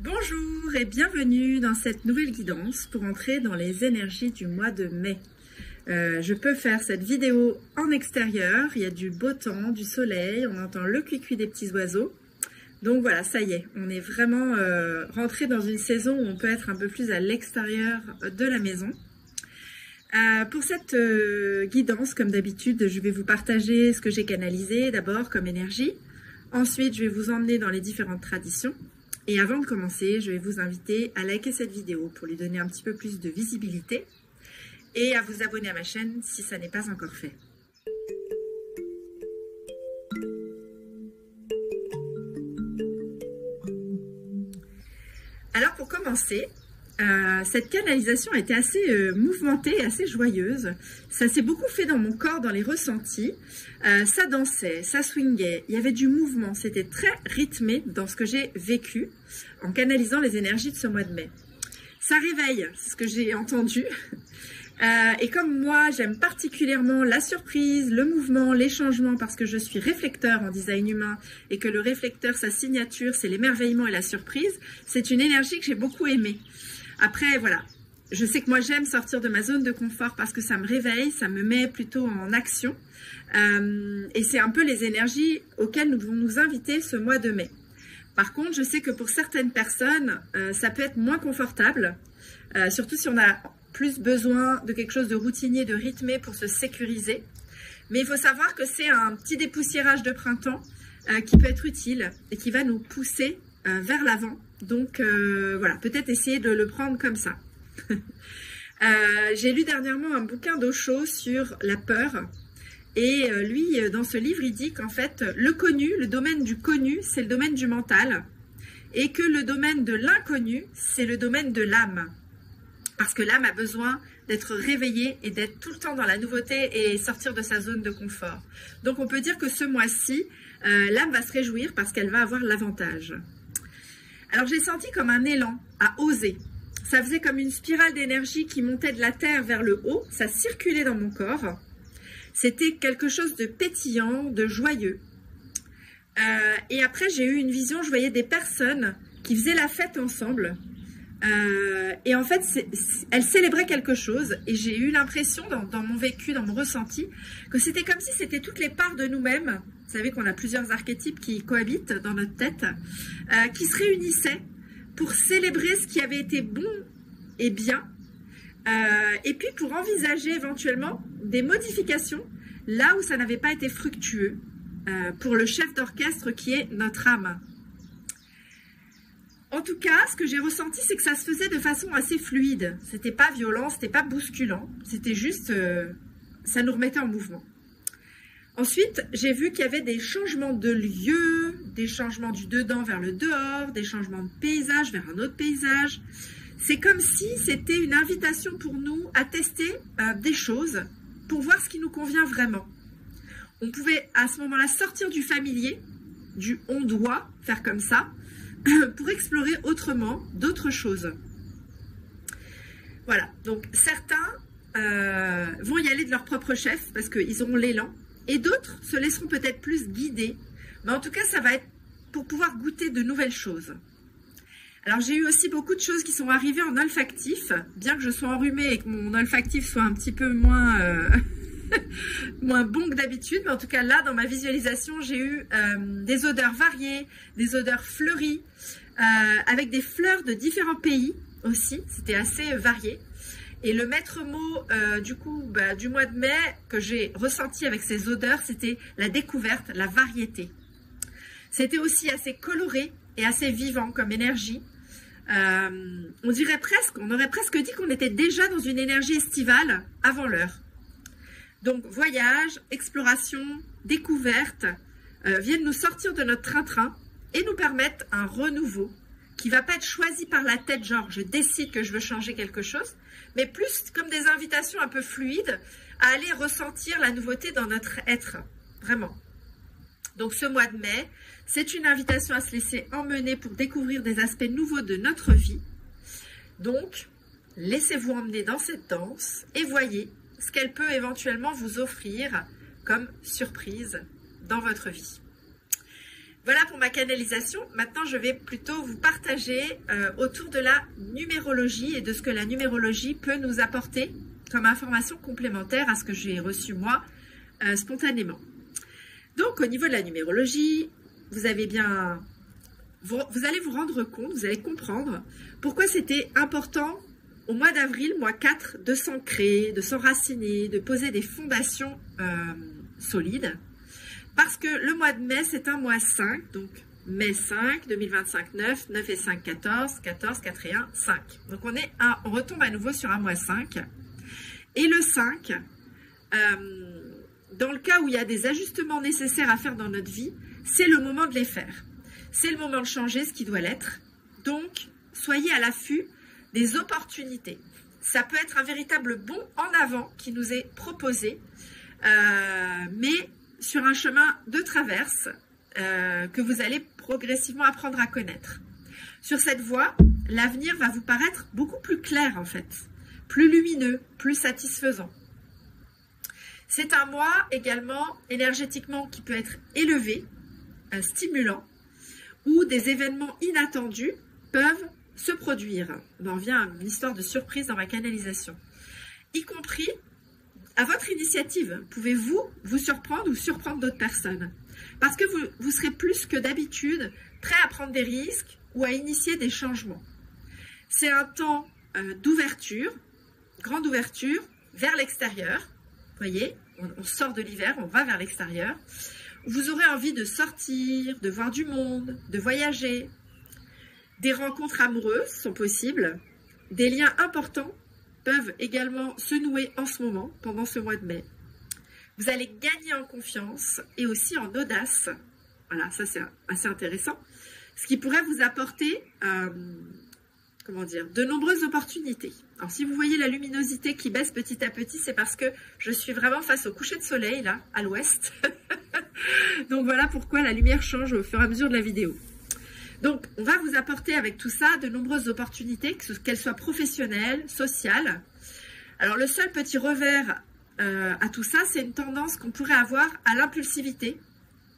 Bonjour et bienvenue dans cette nouvelle guidance pour entrer dans les énergies du mois de mai. Je peux faire cette vidéo en extérieur, il y a du beau temps, du soleil, on entend le cuicui des petits oiseaux. Donc voilà, ça y est, on est vraiment rentré dans une saison où on peut être un peu plus à l'extérieur de la maison. Pour cette guidance, comme d'habitude, je vais vous partager ce que j'ai canalisé d'abord comme énergie. Ensuite, je vais vous emmener dans les différentes traditions. Et avant de commencer, je vais vous inviter à liker cette vidéo pour lui donner un petit peu plus de visibilité et à vous abonner à ma chaîne si ça n'est pas encore fait. Alors pour commencer, cette canalisation a été assez mouvementée et assez joyeuse. Ça s'est beaucoup fait dans mon corps, dans les ressentis. Ça dansait, ça swingait, il y avait du mouvement. C'était très rythmé dans ce que j'ai vécu en canalisant les énergies de ce mois de mai. Ça réveille, c'est ce que j'ai entendu. Et comme moi, j'aime particulièrement la surprise, le mouvement, les changements, parce que je suis réflecteur en design humain et que le réflecteur, sa signature, c'est l'émerveillement et la surprise, c'est une énergie que j'ai beaucoup aimée. Après, voilà, je sais que moi, j'aime sortir de ma zone de confort parce que ça me réveille, ça me met plutôt en action. Et c'est un peu les énergies auxquelles nous devons nous inviter ce mois de mai. Par contre, je sais que pour certaines personnes, ça peut être moins confortable, surtout si on a plus besoin de quelque chose de routinier, de rythmé pour se sécuriser. Mais il faut savoir que c'est un petit dépoussiérage de printemps qui peut être utile et qui va nous pousser vers l'avant. Donc voilà, peut-être essayer de le prendre comme ça. J'ai lu dernièrement un bouquin d'Osho sur la peur. Et lui, dans ce livre, il dit qu'en fait, le connu, le domaine du connu, c'est le domaine du mental. Et que le domaine de l'inconnu, c'est le domaine de l'âme. Parce que l'âme a besoin d'être réveillée et d'être tout le temps dans la nouveauté et sortir de sa zone de confort. Donc on peut dire que ce mois-ci, l'âme va se réjouir parce qu'elle va avoir l'avantage. Alors j'ai senti comme un élan à oser. Ça faisait comme une spirale d'énergie qui montait de la terre vers le haut. Ça circulait dans mon corps. C'était quelque chose de pétillant, de joyeux. Et après j'ai eu une vision, je voyais des personnes qui faisaient la fête ensemble. Et en fait, elles célébraient quelque chose et j'ai eu l'impression dans mon vécu, dans mon ressenti, que c'était comme si c'était toutes les parts de nous-mêmes, vous savez qu'on a plusieurs archétypes qui cohabitent dans notre tête, qui se réunissaient pour célébrer ce qui avait été bon et bien, et puis pour envisager éventuellement des modifications là où ça n'avait pas été fructueux, pour le chef d'orchestre qui est notre âme. En tout cas, ce que j'ai ressenti, c'est que ça se faisait de façon assez fluide. C'était pas violent, c'était pas bousculant. C'était juste, ça nous remettait en mouvement. Ensuite, j'ai vu qu'il y avait des changements de lieu, des changements du dedans vers le dehors, des changements de paysage vers un autre paysage. C'est comme si c'était une invitation pour nous à tester des choses pour voir ce qui nous convient vraiment. On pouvait à ce moment-là sortir du familier, du on doit faire comme ça, pour explorer autrement d'autres choses. Voilà, donc certains vont y aller de leur propre chef parce qu'ils auront l'élan et d'autres se laisseront peut-être plus guider, mais en tout cas ça va être pour pouvoir goûter de nouvelles choses. Alors j'ai eu aussi beaucoup de choses qui sont arrivées en olfactif, bien que je sois enrhumée et que mon olfactif soit un petit peu moins moins bon que d'habitude, mais en tout cas là dans ma visualisation j'ai eu des odeurs variées, des odeurs fleuries, avec des fleurs de différents pays aussi, c'était assez varié. Et le maître mot du coup du mois de mai que j'ai ressenti avec ces odeurs, c'était la découverte, la variété. C'était aussi assez coloré et assez vivant comme énergie. On aurait presque dit qu'on était déjà dans une énergie estivale avant l'heure. Donc voyage, exploration, découverte viennent nous sortir de notre train-train et nous permettent un renouveau qui ne va pas être choisi par la tête, genre je décide que je veux changer quelque chose, mais plus comme des invitations un peu fluides à aller ressentir la nouveauté dans notre être, vraiment. Donc ce mois de mai, c'est une invitation à se laisser emmener pour découvrir des aspects nouveaux de notre vie. Donc, laissez-vous emmener dans cette danse et voyez ce qu'elle peut éventuellement vous offrir comme surprise dans votre vie. Voilà pour ma canalisation. Maintenant, je vais plutôt vous partager autour de la numérologie et de ce que la numérologie peut nous apporter comme information complémentaire à ce que j'ai reçu moi spontanément. Donc, au niveau de la numérologie, vous allez vous rendre compte, vous allez comprendre pourquoi c'était important au mois d'avril, mois 4, de s'ancrer, de s'enraciner, de poser des fondations solides. Parce que le mois de mai, c'est un mois 5, donc mai 5, 2025, 9, 9 et 5, 14, 14, 4 et 1, 5. Donc on retombe à nouveau sur un mois 5. Et le 5, dans le cas où il y a des ajustements nécessaires à faire dans notre vie, c'est le moment de les faire. C'est le moment de changer ce qui doit l'être. Donc, soyez à l'affût des opportunités. Ça peut être un véritable bond en avant qui nous est proposé, mais sur un chemin de traverse que vous allez progressivement apprendre à connaître. Sur cette voie, l'avenir va vous paraître beaucoup plus clair en fait, plus lumineux, plus satisfaisant. C'est un mois également énergétiquement qui peut être élevé, stimulant, où des événements inattendus peuvent se produire. On en vient à une histoire de surprise dans ma canalisation. Y compris à votre initiative, pouvez-vous vous surprendre ou surprendre d'autres personnes. Parce que vous serez plus que d'habitude prêt à prendre des risques ou à initier des changements. C'est un temps d'ouverture, grande ouverture, vers l'extérieur. Vous voyez, on sort de l'hiver, on va vers l'extérieur. Vous aurez envie de sortir, de voir du monde, de voyager. Des rencontres amoureuses sont possibles. Des liens importants peuvent également se nouer en ce moment, pendant ce mois de mai. Vous allez gagner en confiance et aussi en audace. Voilà, ça c'est assez intéressant. Ce qui pourrait vous apporter, de nombreuses opportunités. Alors si vous voyez la luminosité qui baisse petit à petit, c'est parce que je suis vraiment face au coucher de soleil, là, à l'ouest. Donc voilà pourquoi la lumière change au fur et à mesure de la vidéo. Donc, on va vous apporter avec tout ça de nombreuses opportunités, qu'elles soient professionnelles, sociales. Alors, le seul petit revers à tout ça, c'est une tendance qu'on pourrait avoir à l'impulsivité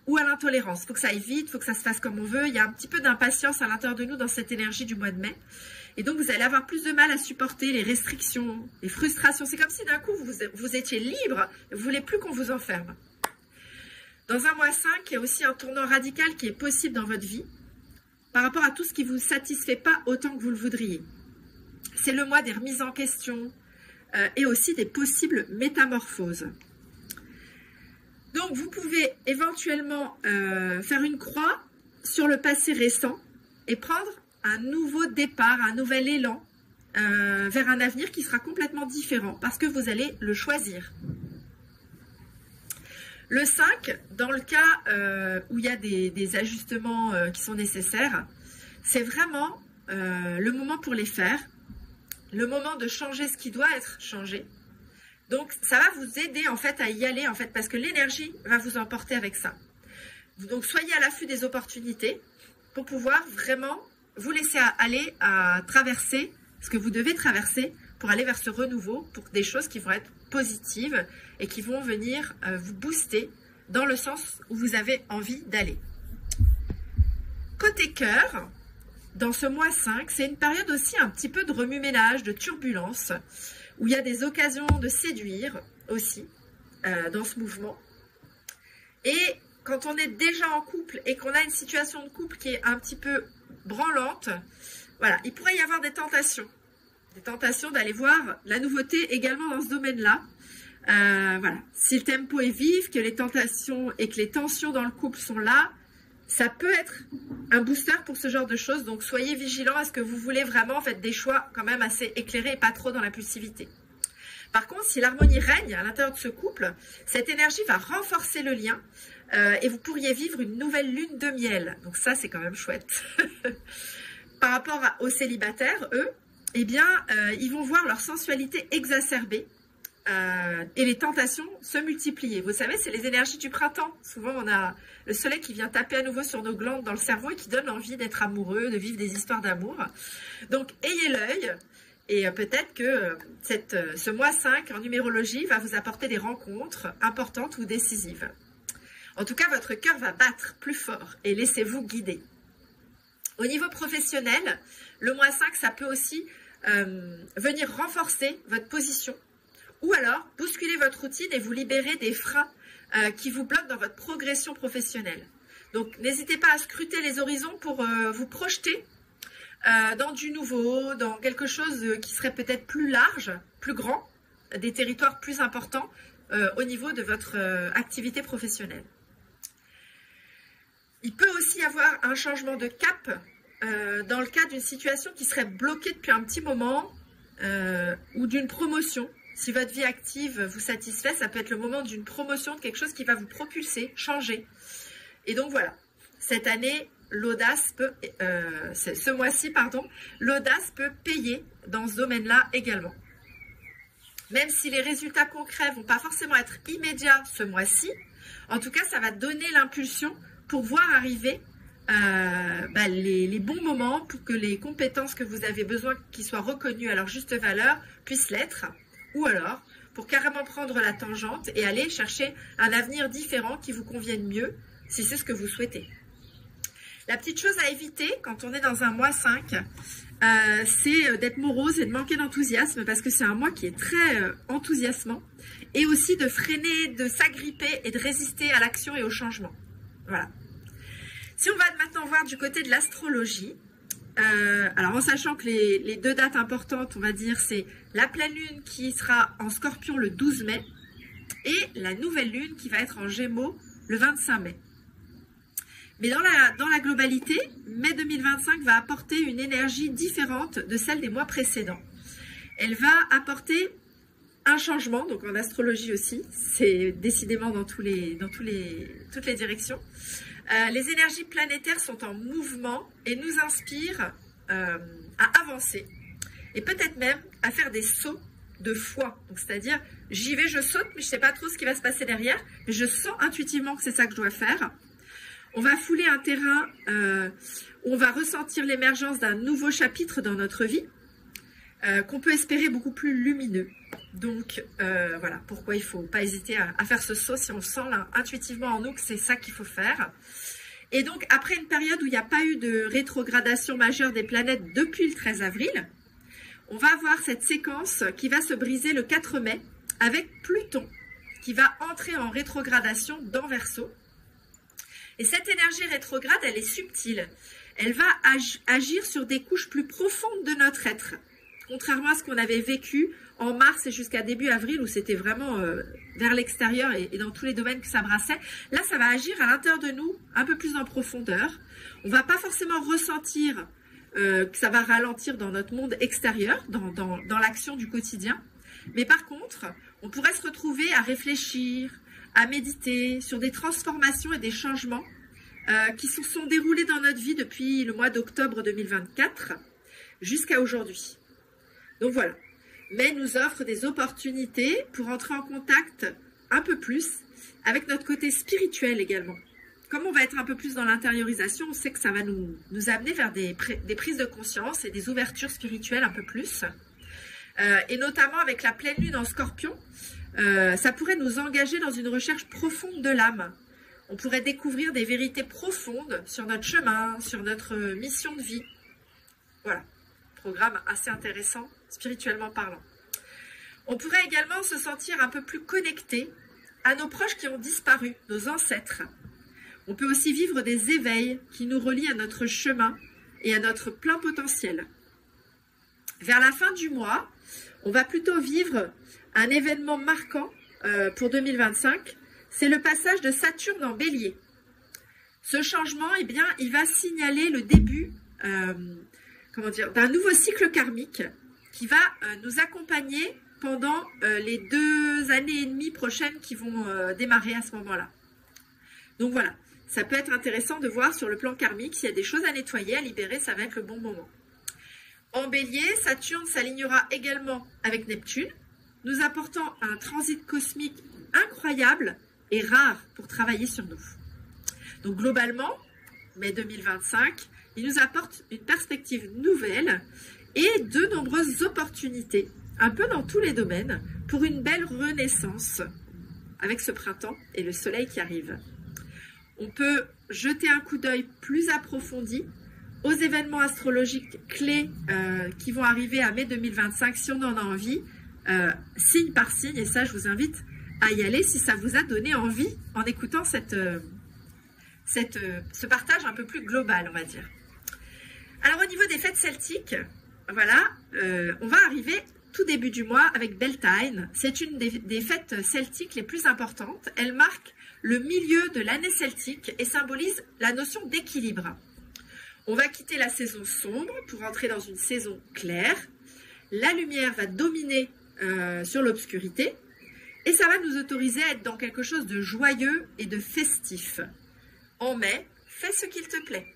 ou à l'intolérance. Il faut que ça aille vite, il faut que ça se fasse comme on veut. Il y a un petit peu d'impatience à l'intérieur de nous dans cette énergie du mois de mai. Et donc, vous allez avoir plus de mal à supporter les restrictions, les frustrations. C'est comme si d'un coup, vous étiez libre et vous ne voulez plus qu'on vous enferme. Dans un mois 5, il y a aussi un tournant radical qui est possible dans votre vie, par rapport à tout ce qui ne vous satisfait pas autant que vous le voudriez. C'est le mois des remises en question et aussi des possibles métamorphoses. Donc, vous pouvez éventuellement faire une croix sur le passé récent et prendre un nouveau départ, un nouvel élan vers un avenir qui sera complètement différent parce que vous allez le choisir. Le 5, dans le cas où il y a des ajustements qui sont nécessaires, c'est vraiment le moment pour les faire, le moment de changer ce qui doit être changé. Donc, ça va vous aider en fait à y aller en fait parce que l'énergie va vous emporter avec ça. Donc, soyez à l'affût des opportunités pour pouvoir vraiment vous laisser aller à traverser ce que vous devez traverser pour aller vers ce renouveau, pour des choses qui vont être positives et qui vont venir vous booster dans le sens où vous avez envie d'aller. Côté cœur, dans ce mois 5, c'est une période aussi un petit peu de remue-ménage, de turbulence, où il y a des occasions de séduire aussi dans ce mouvement. Et quand on est déjà en couple et qu'on a une situation de couple qui est un petit peu branlante, voilà, il pourrait y avoir des tentations d'aller voir la nouveauté également dans ce domaine-là. Voilà. Si le tempo est vif, que les tentations et que les tensions dans le couple sont là, ça peut être un booster pour ce genre de choses. Donc, soyez vigilants à ce que vous voulez vraiment, faites des choix quand même assez éclairés et pas trop dans l'impulsivité. Par contre, si l'harmonie règne à l'intérieur de ce couple, cette énergie va renforcer le lien et vous pourriez vivre une nouvelle lune de miel. Donc ça, c'est quand même chouette. Par rapport aux célibataires, eux, eh bien, ils vont voir leur sensualité exacerbée et les tentations se multiplier. Vous savez, c'est les énergies du printemps. Souvent, on a le soleil qui vient taper à nouveau sur nos glandes dans le cerveau et qui donne envie d'être amoureux, de vivre des histoires d'amour. Donc, ayez l'œil et peut-être que ce mois 5 en numérologie va vous apporter des rencontres importantes ou décisives. En tout cas, votre cœur va battre plus fort et laissez-vous guider. Au niveau professionnel, le -5, ça peut aussi venir renforcer votre position ou alors bousculer votre routine et vous libérer des freins qui vous bloquent dans votre progression professionnelle. Donc, n'hésitez pas à scruter les horizons pour vous projeter dans du nouveau, dans quelque chose qui serait peut-être plus large, plus grand, des territoires plus importants au niveau de votre activité professionnelle. Il peut aussi y avoir un changement de cap dans le cas d'une situation qui serait bloquée depuis un petit moment ou d'une promotion. Si votre vie active vous satisfait, ça peut être le moment d'une promotion, de quelque chose qui va vous propulser, changer. Et donc voilà, cette année, l'audace peut, ce mois-ci, pardon, l'audace peut payer dans ce domaine-là également. Même si les résultats concrets ne vont pas forcément être immédiats ce mois-ci, en tout cas, ça va donner l'impulsion pour voir arriver les bons moments pour que les compétences que vous avez besoin qu'ils soient reconnues à leur juste valeur puissent l'être, ou alors pour carrément prendre la tangente et aller chercher un avenir différent qui vous convienne mieux, si c'est ce que vous souhaitez. La petite chose à éviter quand on est dans un mois 5, c'est d'être morose et de manquer d'enthousiasme parce que c'est un mois qui est très enthousiasmant et aussi de freiner, de s'agripper et de résister à l'action et au changement. Voilà. Si on va maintenant voir du côté de l'astrologie, alors en sachant que les deux dates importantes, on va dire, c'est la pleine lune qui sera en Scorpion le 12 mai et la nouvelle lune qui va être en Gémeaux le 25 mai. Mais dans la globalité, mai 2025 va apporter une énergie différente de celle des mois précédents. Elle va apporter un changement, donc en astrologie aussi, c'est décidément dans toutes les directions. Les énergies planétaires sont en mouvement et nous inspirent à avancer et peut-être même à faire des sauts de foi. C'est-à-dire, j'y vais, je saute, mais je ne sais pas trop ce qui va se passer derrière, mais je sens intuitivement que c'est ça que je dois faire. On va fouler un terrain où on va ressentir l'émergence d'un nouveau chapitre dans notre vie qu'on peut espérer beaucoup plus lumineux. Donc, voilà pourquoi il ne faut pas hésiter à faire ce saut si on sent là, intuitivement en nous que c'est ça qu'il faut faire. Et donc, après une période où il n'y a pas eu de rétrogradation majeure des planètes depuis le 13 avril, on va avoir cette séquence qui va se briser le 4 mai avec Pluton qui va entrer en rétrogradation dans Verseau. Et cette énergie rétrograde, elle est subtile. Elle va agir sur des couches plus profondes de notre être. Contrairement à ce qu'on avait vécu en mars et jusqu'à début avril, où c'était vraiment vers l'extérieur et dans tous les domaines que ça brassait. Là, ça va agir à l'intérieur de nous, un peu plus en profondeur. On ne va pas forcément ressentir que ça va ralentir dans notre monde extérieur, dans l'action du quotidien. Mais par contre, on pourrait se retrouver à réfléchir, à méditer sur des transformations et des changements qui se sont déroulés dans notre vie depuis le mois d'octobre 2024 jusqu'à aujourd'hui. Donc voilà, mais nous offre des opportunités pour entrer en contact un peu plus avec notre côté spirituel également. Comme on va être un peu plus dans l'intériorisation, on sait que ça va nous amener vers des prises de conscience et des ouvertures spirituelles un peu plus. Et notamment avec la pleine lune en Scorpion, ça pourrait nous engager dans une recherche profonde de l'âme. On pourrait découvrir des vérités profondes sur notre chemin, sur notre mission de vie. Voilà, programme assez intéressant, spirituellement parlant. On pourrait également se sentir un peu plus connecté à nos proches qui ont disparu, nos ancêtres. On peut aussi vivre des éveils qui nous relient à notre chemin et à notre plein potentiel. Vers la fin du mois, on va plutôt vivre un événement marquant pour 2025, c'est le passage de Saturne en Bélier. Ce changement, eh bien, il va signaler le début d'un nouveau cycle karmique qui va nous accompagner pendant les 2 années et demie prochaines qui vont démarrer à ce moment-là. Donc voilà, ça peut être intéressant de voir sur le plan karmique s'il y a des choses à nettoyer, à libérer, ça va être le bon moment. En Bélier, Saturne s'alignera également avec Neptune, nous apportant un transit cosmique incroyable et rare pour travailler sur nous. Donc globalement, mai 2025, il nous apporte une perspective nouvelle et de nombreuses opportunités, un peu dans tous les domaines, pour une belle renaissance avec ce printemps et le soleil qui arrive. on peut jeter un coup d'œil plus approfondi aux événements astrologiques clés qui vont arriver à mai 2025 si on en a envie, signe par signe, et ça je vous invite à y aller si ça vous a donné envie en écoutant ce partage un peu plus global, on va dire. Alors au niveau des fêtes celtiques, voilà, on va arriver tout début du mois avec Beltane. C'est une des fêtes celtiques les plus importantes. Elle marque le milieu de l'année celtique et symbolise la notion d'équilibre. On va quitter la saison sombre pour entrer dans une saison claire. La lumière va dominer sur l'obscurité et ça va nous autoriser à être dans quelque chose de joyeux et de festif. En mai, fais ce qu'il te plaît.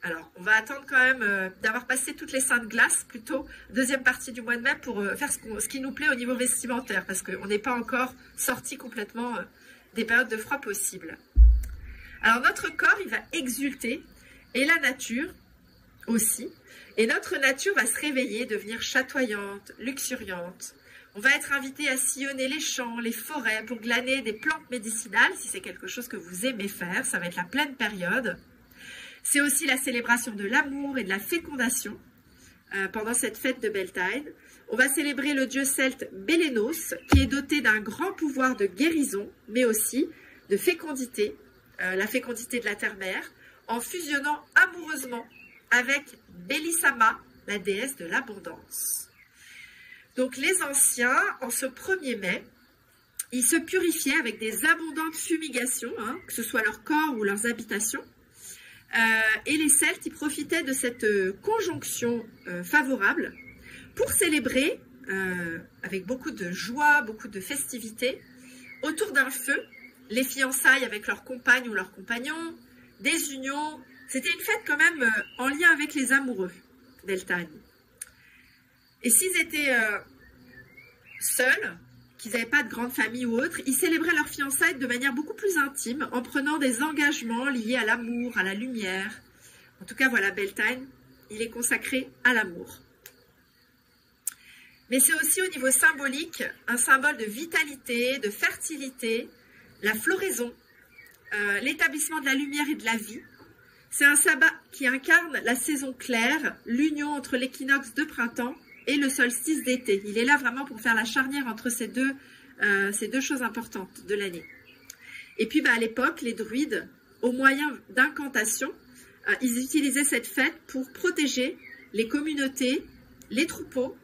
Alors, on va attendre quand même d'avoir passé toutes les saintes glaces, plutôt deuxième partie du mois de mai, pour faire ce qui nous plaît au niveau vestimentaire, parce qu'on n'est pas encore sorti complètement des périodes de froid possibles. Alors, notre corps, il va exulter, et la nature aussi. Et notre nature va se réveiller, devenir chatoyante, luxuriante. On va être invité à sillonner les champs, les forêts, pour glaner des plantes médicinales, si c'est quelque chose que vous aimez faire. Ça va être la pleine période. C'est aussi la célébration de l'amour et de la fécondation pendant cette fête de Beltane. On va célébrer le dieu celte Bélénos, qui est doté d'un grand pouvoir de guérison, mais aussi de fécondité, la fécondité de la terre-mère, en fusionnant amoureusement avec Bélissama, la déesse de l'abondance. Donc les anciens, en ce 1er mai, ils se purifiaient avec des abondantes fumigations, que ce soit leur corps ou leurs habitations. Et les Celtes, ils profitaient de cette conjonction favorable pour célébrer, avec beaucoup de joie, beaucoup de festivité, autour d'un feu, les fiançailles avec leurs compagnes ou leurs compagnons, des unions. C'était une fête quand même en lien avec les amoureux, Beltane. Et s'ils étaient seuls, qu'ils n'avaient pas de grande famille ou autre, ils célébraient leurs fiançailles de manière beaucoup plus intime, en prenant des engagements liés à l'amour, à la lumière. En tout cas, voilà, Beltane, il est consacré à l'amour. Mais c'est aussi au niveau symbolique un symbole de vitalité, de fertilité, la floraison, l'établissement de la lumière et de la vie. C'est un sabbat qui incarne la saison claire, l'union entre l'équinoxe de printemps et le solstice d'été. Il est là vraiment pour faire la charnière entre ces deux choses importantes de l'année. Et puis à l'époque, les druides, au moyen d'incantations, ils utilisaient cette fête pour protéger les communautés, les troupeaux.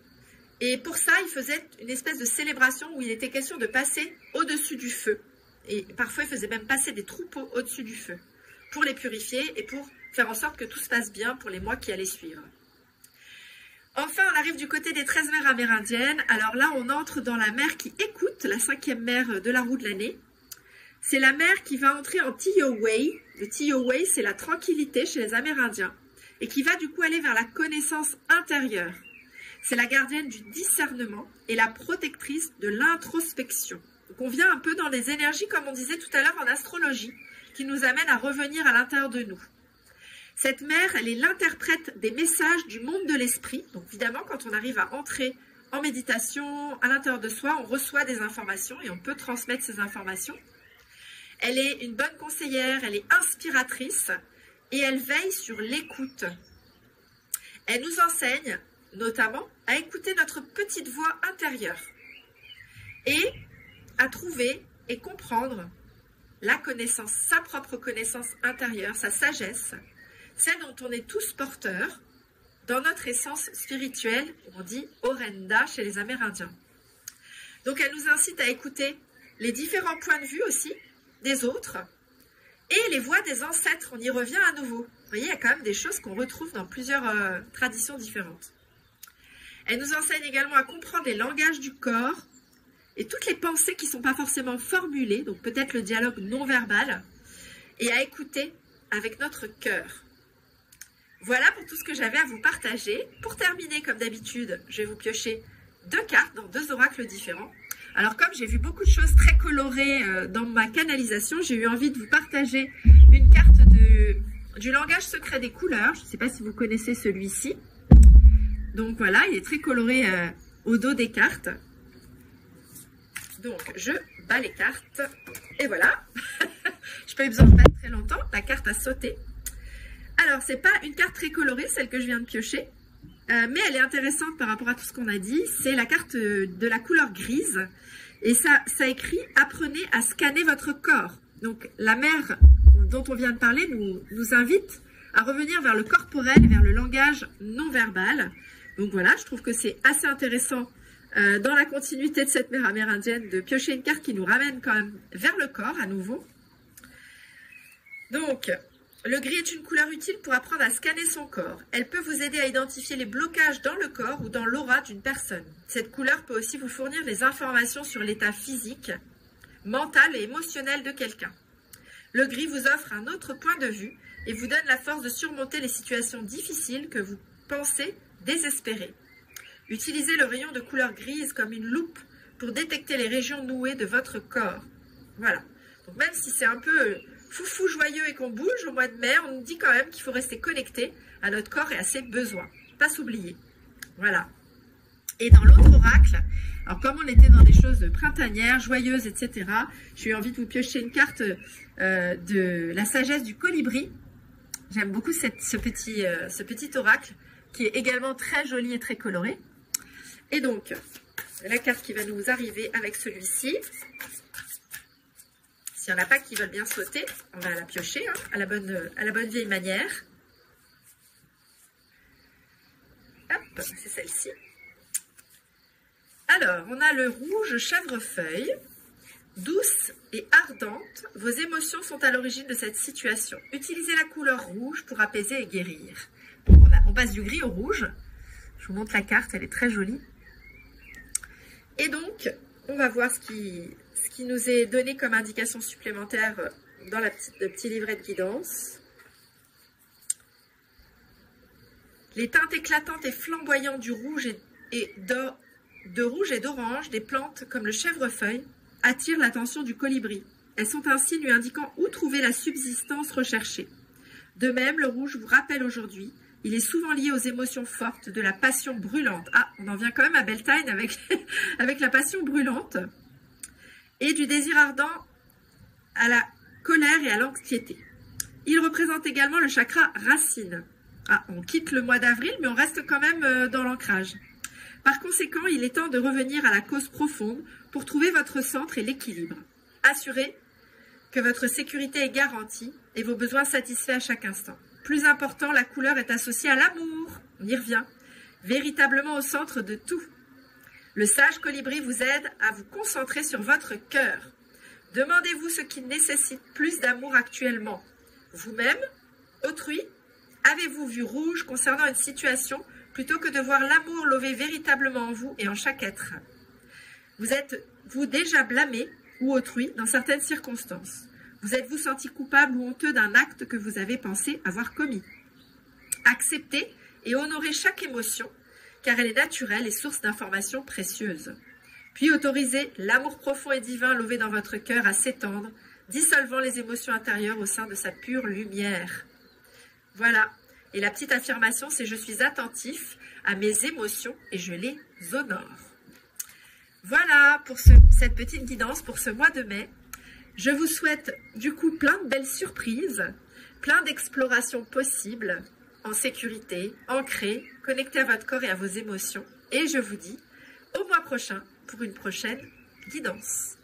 Et pour ça, ils faisaient une espèce de célébration où il était question de passer au-dessus du feu. Et parfois, ils faisaient même passer des troupeaux au-dessus du feu pour les purifier et pour faire en sorte que tout se passe bien pour les mois qui allaient suivre. Enfin, on arrive du côté des 13 mers amérindiennes. Alors là, on entre dans la mer qui écoute, la 5e mer de la roue de l'année. C'est la mer qui va entrer en Tiohway. Le Tiohway, c'est la tranquillité chez les Amérindiens et qui va du coup aller vers la connaissance intérieure. C'est la gardienne du discernement et la protectrice de l'introspection. Donc on vient un peu dans les énergies, comme on disait tout à l'heure en astrologie, qui nous amène à revenir à l'intérieur de nous. Cette mère, elle est l'interprète des messages du monde de l'esprit. Donc évidemment, quand on arrive à entrer en méditation à l'intérieur de soi, on reçoit des informations et on peut transmettre ces informations. Elle est une bonne conseillère, elle est inspiratrice et elle veille sur l'écoute. Elle nous enseigne notamment à écouter notre petite voix intérieure et à trouver et comprendre la connaissance, sa propre connaissance intérieure, sa sagesse, celle dont on est tous porteurs dans notre essence spirituelle, on dit Orenda chez les Amérindiens. Donc elle nous incite à écouter les différents points de vue aussi des autres et les voix des ancêtres, on y revient à nouveau. Vous voyez, il y a quand même des choses qu'on retrouve dans plusieurs traditions différentes. Elle nous enseigne également à comprendre les langages du corps et toutes les pensées qui ne sont pas forcément formulées, donc peut-être le dialogue non-verbal, et à écouter avec notre cœur. Voilà pour tout ce que j'avais à vous partager. Pour terminer, comme d'habitude, je vais vous piocher 2 cartes dans 2 oracles différents. Alors comme j'ai vu beaucoup de choses très colorées dans ma canalisation, j'ai eu envie de vous partager une carte du langage secret des couleurs. Je ne sais pas si vous connaissez celui-ci. Donc voilà, il est très coloré au dos des cartes. Donc je bats les cartes et voilà. Je n'ai pas eu besoin de mettre très longtemps. La carte a sauté. Alors, c'est pas une carte très colorée, celle que je viens de piocher. Mais elle est intéressante par rapport à tout ce qu'on a dit. C'est la carte de la couleur grise. Et ça écrit « Apprenez à scanner votre corps ». Donc, la mère dont on vient de parler nous invite à revenir vers le corporel et vers le langage non verbal. Donc voilà, je trouve que c'est assez intéressant dans la continuité de cette mère amérindienne de piocher une carte qui nous ramène quand même vers le corps à nouveau. Donc, le gris est une couleur utile pour apprendre à scanner son corps. Elle peut vous aider à identifier les blocages dans le corps ou dans l'aura d'une personne. Cette couleur peut aussi vous fournir des informations sur l'état physique, mental et émotionnel de quelqu'un. Le gris vous offre un autre point de vue et vous donne la force de surmonter les situations difficiles que vous pensez désespérées. Utilisez le rayon de couleur grise comme une loupe pour détecter les régions nouées de votre corps. Voilà. Donc même si c'est un peu foufou joyeux et qu'on bouge au mois de mai, on nous dit quand même qu'il faut rester connecté à notre corps et à ses besoins. Pas s'oublier. Voilà. Et dans l'autre oracle, alors comme on était dans des choses printanières, joyeuses, etc., j'ai eu envie de vous piocher une carte de la sagesse du colibri. J'aime beaucoup ce petit oracle qui est également très joli et très coloré. Et donc, la carte qui va nous arriver avec celui-ci. S'il n'y en a pas qui veulent bien sauter, on va la piocher hein, à la bonne vieille manière. Hop, c'est celle-ci. Alors, on a le rouge chèvrefeuille. Douce et ardente, vos émotions sont à l'origine de cette situation. Utilisez la couleur rouge pour apaiser et guérir. Donc on passe du gris au rouge. Je vous montre la carte, elle est très jolie. Et donc, on va voir ce qui nous est donné comme indication supplémentaire dans le petit livret de guidance. Les teintes éclatantes et flamboyantes du rouge de rouge et d'orange des plantes comme le chèvrefeuille attirent l'attention du colibri. Elles sont un signe lui indiquant où trouver la subsistance recherchée. De même, le rouge vous rappelle aujourd'hui, il est souvent lié aux émotions fortes de la passion brûlante. Ah, on en vient quand même à Beltane avec la passion brûlante. Et du désir ardent à la colère et à l'anxiété. Il représente également le chakra racine. Ah, on quitte le mois d'avril, mais on reste quand même dans l'ancrage. Par conséquent, il est temps de revenir à la cause profonde pour trouver votre centre et l'équilibre. Assurez que votre sécurité est garantie et vos besoins satisfaits à chaque instant. Plus important, la couleur est associée à l'amour, on y revient, véritablement au centre de tout. Le sage colibri vous aide à vous concentrer sur votre cœur. Demandez-vous ce qui nécessite plus d'amour actuellement. Vous-même, autrui, avez-vous vu rouge concernant une situation plutôt que de voir l'amour lever véritablement en vous et en chaque être? Vous êtes-vous déjà blâmé ou autrui dans certaines circonstances? Vous êtes-vous senti coupable ou honteux d'un acte que vous avez pensé avoir commis? Acceptez et honorez chaque émotion, car elle est naturelle et source d'informations précieuses. Puis autorisez l'amour profond et divin levé dans votre cœur à s'étendre, dissolvant les émotions intérieures au sein de sa pure lumière. Voilà. Et la petite affirmation, c'est « Je suis attentif à mes émotions et je les honore ». Voilà pour cette petite guidance pour ce mois de mai. Je vous souhaite du coup plein de belles surprises, plein d'explorations possibles, en sécurité, ancrées, connectées à votre corps et à vos émotions. Et je vous dis au mois prochain pour une prochaine guidance.